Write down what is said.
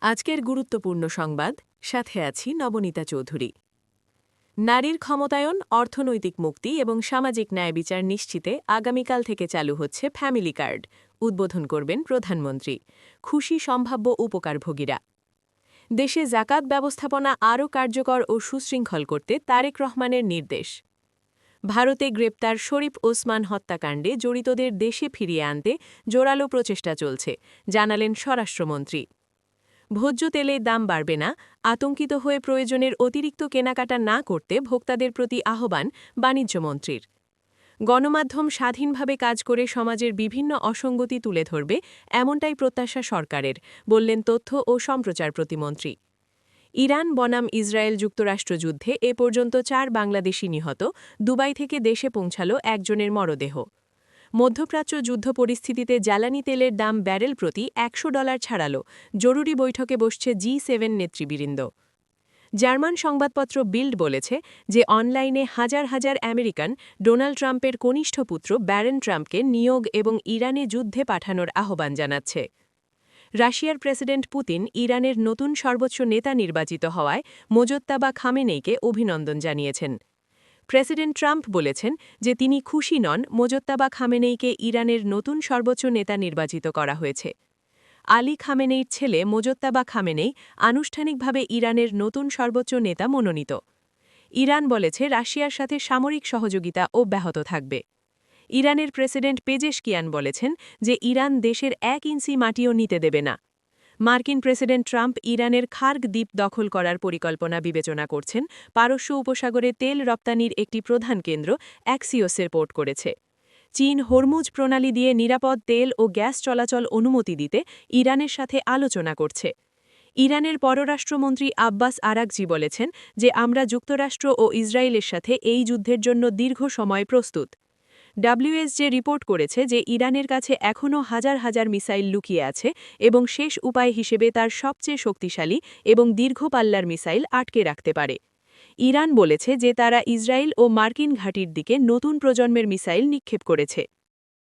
আজকের গুরুত্বপূর্ণ সংবাদ সাথে আছি নবনীতা চৌধুরী। নারীর ক্ষমতায়ন, অর্থনৈতিক মুক্তি এবং সামাজিক ন্যায় বিচার নিশ্চিতে আগামীকাল থেকে চালু হচ্ছে ফ্যামিলি কার্ড। উদ্বোধন করবেন প্রধানমন্ত্রী। খুশি সম্ভাব্য উপকারভোগীরা। দেশে জাকাত ব্যবস্থাপনা আরও কার্যকর ও সুশৃঙ্খল করতে তারেক রহমানের নির্দেশ। ভারতে গ্রেপ্তার শরীফ ওসমান হত্যাকাণ্ডে জড়িতদের দেশে ফিরিয়ে আনতে জোরালো প্রচেষ্টা চলছে, জানালেন স্বরাষ্ট্রমন্ত্রী। ভোজ্য তেলের দাম বাড়বে না, আতঙ্কিত হয়ে প্রয়োজনের অতিরিক্ত কেনাকাটা না করতে ভোক্তাদের প্রতি আহ্বান বাণিজ্যমন্ত্রীর। গণমাধ্যম স্বাধীনভাবে কাজ করে সমাজের বিভিন্ন অসঙ্গতি তুলে ধরবে, এমনটাই প্রত্যাশা সরকারের, বললেন তথ্য ও সম্প্রচার প্রতিমন্ত্রী। ইরান বনাম ইসরায়েল যুক্তরাষ্ট্র যুদ্ধে এ পর্যন্ত 4 বাংলাদেশি নিহত, দুবাই থেকে দেশে পৌঁছালো একজনের মরদেহ। মধ্যপ্রাচ্য যুদ্ধ পরিস্থিতিতে জ্বালানি তেলের দাম ব্যারেল প্রতি $100 ছাড়ালো, জরুরি বৈঠকে বসছে G7 নেতৃবৃন্দ। জার্মান সংবাদপত্র বিল্ড বলেছে যে অনলাইনে হাজার হাজার আমেরিকান ডোনাল্ড ট্রাম্পের কনিষ্ঠ পুত্র ব্যারন ট্রাম্পকে নিয়োগ এবং ইরানে যুদ্ধে পাঠানোর আহ্বান জানাচ্ছে। রাশিয়ার প্রেসিডেন্ট পুতিন ইরানের নতুন সর্বোচ্চ নেতা নির্বাচিত হওয়ায় মোজত্তাবা খামেনেইকে অভিনন্দন জানিয়েছেন। প্রেসিডেন্ট ট্রাম্প বলেছেন যে তিনি খুশি নন মোজত্তাবা খামেনেইকে ইরানের নতুন সর্বোচ্চ নেতা নির্বাচিত করা হয়েছে। আলী খামেনেইর ছেলে মোজত্তাবা খামেনেই আনুষ্ঠানিকভাবে ইরানের নতুন সর্বোচ্চ নেতা মনোনীত। ইরান বলেছে রাশিয়ার সাথে সামরিক সহযোগিতা অব্যাহত থাকবে। ইরানের প্রেসিডেন্ট পেজেশকিয়ান বলেছেন যে ইরান দেশের 1 ইঞ্চি মাটিও নিতে দেবে না। মার্কিন প্রেসিডেন্ট ট্রাম্প ইরানের খার্গ দ্বীপ দখল করার পরিকল্পনা বিবেচনা করছেন, পারস্য উপসাগরে তেল রপ্তানির একটি প্রধান কেন্দ্র অ্যাক্সিওসের পোর্ট করেছে। চীন হরমুজ প্রণালী দিয়ে নিরাপদ তেল ও গ্যাস চলাচল অনুমতি দিতে ইরানের সাথে আলোচনা করছে। ইরানের পররাষ্ট্রমন্ত্রী আব্বাস আরাকজি বলেছেন যে আমরা যুক্তরাষ্ট্র ও ইসরায়েলের সাথে এই যুদ্ধের জন্য দীর্ঘ সময় প্রস্তুত। WSJ রিপোর্ট করেছে যে ইরানের কাছে এখনও হাজার হাজার মিসাইল লুকিয়ে আছে এবং শেষ উপায় হিসেবে তার সবচেয়ে শক্তিশালী এবং দীর্ঘ পাল্লার মিসাইল আটকে রাখতে পারে। ইরান বলেছে যে তারা ইসরায়েল ও মার্কিন ঘাঁটির দিকে নতুন প্রজন্মের মিসাইল নিক্ষেপ করেছে।